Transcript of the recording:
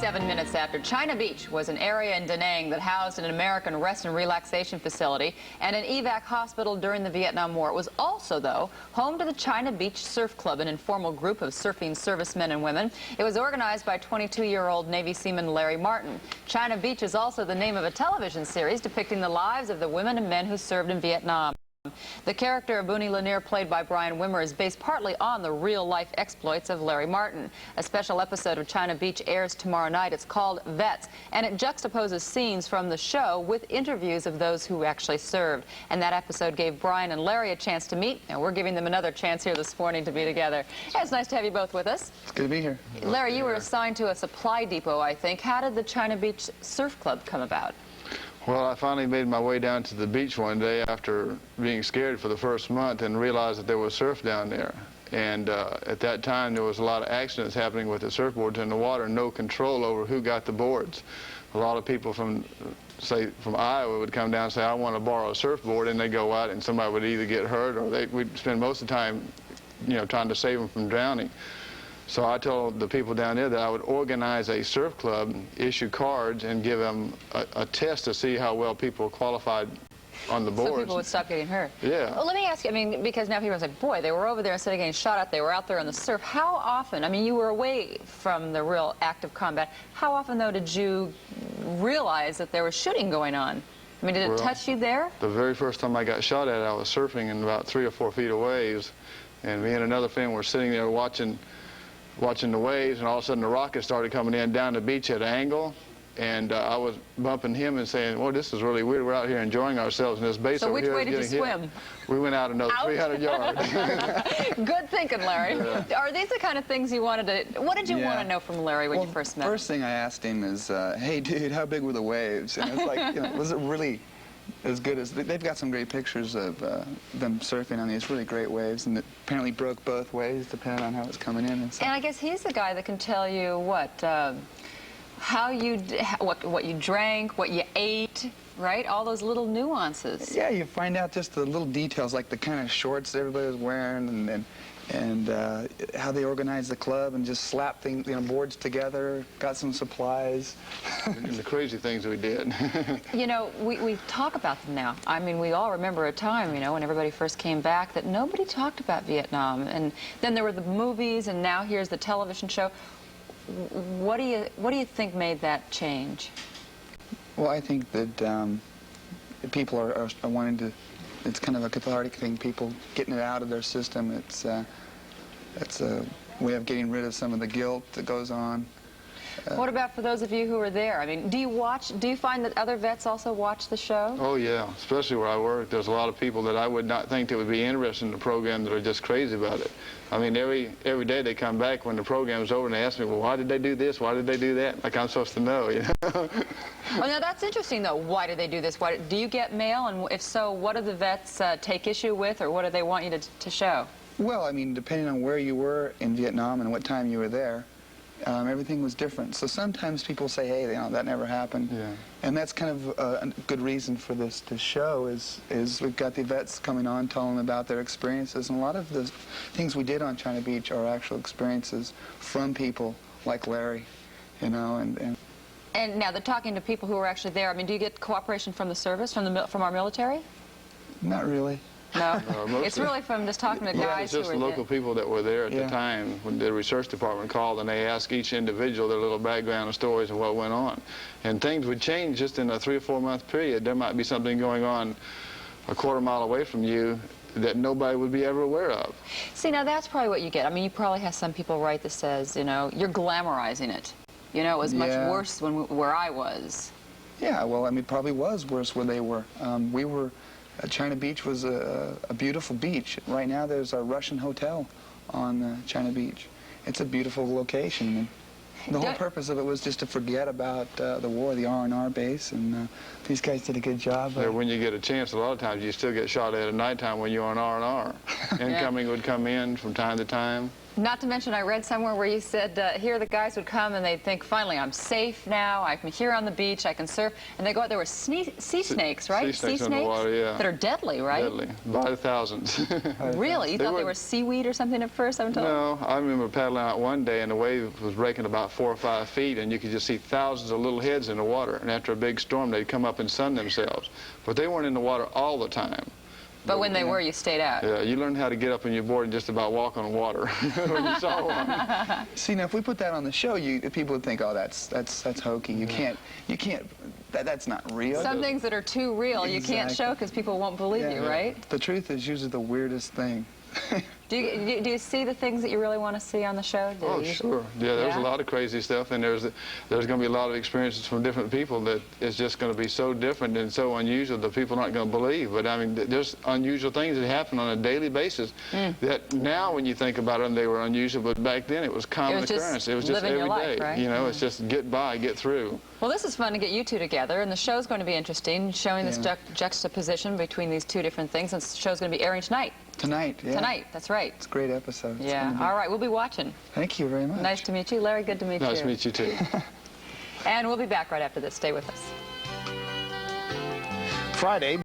7 minutes after. China Beach was an area in Da Nang that housed an American rest and relaxation facility and an evac hospital during the Vietnam War. It was also, though, home to the China Beach Surf Club, an informal group of surfing servicemen and women. It was organized by 22-year-old Navy seaman Larry Martin. China Beach is also the name of a television series depicting the lives of the women and men who served in Vietnam. The character of Booney Lanier, played by Brian Wimmer, is based partly on the real-life exploits of Larry Martin. A special episode of China Beach airs tomorrow night. It's called Vets, and it juxtaposes scenes from the show with interviews of those who actually served. And that episode gave Brian and Larry a chance to meet, and we're giving them another chance here this morning to be together. Hey, it's nice to have you both with us. It's good to be here. Larry, you were assigned to a supply depot, I think. How did the China Beach Surf Club come about? Well, I finally made my way down to the beach one day after being scared for the first month and realized that there was surf down there. And at that time, there was a lot of accidents happening with the surfboards in the water, no control over who got the boards. A lot of people from, say, from Iowa would come down and say, I want to borrow a surfboard, and they'd go out and somebody would either get hurt or we'd spend most of the time, trying to save them from drowning. So I told the people down there that I would organize a surf club, issue cards, and give them a test to see how well people qualified on the boards. So people would stop getting hurt. Yeah. Well, let me ask you, I mean, because now people are like, boy, they were over there instead of getting shot at, they were out there on the surf. How often, I mean, you were away from the real active combat. How often, though, did you realize that there was shooting going on? I mean, did it touch you there? The very first time I got shot at, I was surfing in about 3 or 4 feet of waves, and me and another friend were sitting there watching the waves, and all of a sudden the rocket started coming in down the beach at an angle, and I was bumping him and saying, well, this is really weird. We're out here enjoying ourselves, and this base over here is getting hit. So which way did you swim? We went out another 300 yards. Good thinking, Larry. Yeah. Are these the kind of things you wanted to... What did you want to know from Larry when you first met him? First thing I asked him is, hey, dude, how big were the waves? And it's like, was it really as good as... They've got some great pictures of them surfing on these really great waves, and it apparently broke both ways depending on how it's coming in. And I guess he's the guy that can tell you what, what you drank, what you ate, right? All those little nuances. Yeah, you find out just the little details, like the kind of shorts everybody was wearing, and how they organized the club and just slapped things, boards together, got some supplies. And the crazy things we did. We talk about them now. I mean, we all remember a time, when everybody first came back, that nobody talked about Vietnam. And then there were the movies, and now here's the television show. What do you think made that change? Well, I think that people are wanting to. It's kind of a cathartic thing. People getting it out of their system. It's a way of getting rid of some of the guilt that goes on. What about for those of you who are there? I mean, do you find that other vets also watch the show? Oh, yeah, especially where I work. There's a lot of people that I would not think that would be interested in the program that are just crazy about it. I mean, every day they come back when the program's over and they ask me, well, why did they do this? Why did they do that? Like I'm supposed to know, Well, now that's interesting, though. Why did they do this? Do you get mail? And if so, what do the vets take issue with, or what do they want you to show? Well, I mean, depending on where you were in Vietnam and what time you were there, everything was different. So sometimes people say, hey, that never happened. Yeah. And that's kind of a good reason for this show is we've got the vets coming on telling about their experiences. And a lot of the things we did on China Beach are actual experiences from people like Larry, And now they're talking to people who are actually there. I mean, do you get cooperation from the service, from our military? Not really. No, it's really from just talking to guys who were there. It's just the local people that were there at the time when the research department called, and they asked each individual their little background and stories of what went on. And things would change just in a 3 or 4 month period. There might be something going on a quarter mile away from you that nobody would be ever aware of. See, now that's probably what you get. I mean, you probably have some people write that says, you're glamorizing it. It was much worse where I was. Yeah, well, I mean, it probably was worse where they were. China Beach was a beautiful beach. Right now there's a Russian hotel on China Beach. It's a beautiful location. And the whole purpose of it was just to forget about the war, the R&R base, and these guys did a good job. When you get a chance, a lot of times you still get shot at nighttime when you're on R&R. Incoming would come in from time to time. Not to mention, I read somewhere where you said here the guys would come and they'd think, finally, I'm safe now. I'm here on the beach. I can surf. And they go out there with sea snakes, right? Sea snakes underwater, yeah. That are deadly, right? Deadly, by the thousands. Really? You thought they were seaweed or something at first, I'm told? No, I remember paddling out one day and the wave was breaking about 4 or 5 feet and you could just see thousands of little heads in the water. And after a big storm, they'd come up and sun themselves. But they weren't in the water all the time. But when they were, you stayed out. Yeah, you learned how to get up on your board and just about walk on water when you saw one. See, now if we put that on the show, people would think, oh, that's hokey. You can't. That's not real. Some things that are too real you can't show because people won't believe you, right? The truth is usually the weirdest thing. Do you see the things that you really want to see on the show? Oh, sure. Yeah, there's a lot of crazy stuff, and there's going to be a lot of experiences from different people that is just going to be so different and so unusual that people aren't going to believe. But I mean, there's unusual things that happen on a daily basis that now, when you think about them, they were unusual, but back then it was common occurrence. It was just every day. Right? You know, it's just get by, get through. Well, this is fun to get you two together, and the show's going to be interesting, showing this juxtaposition between these two different things. And the show's going to be airing tonight. Tonight, yeah. Tonight, that's right. It's a great episode. Yeah. All right, we'll be watching. Thank you very much. Nice to meet you. Larry, good to meet you. Nice to meet you, too. And we'll be back right after this. Stay with us. Friday.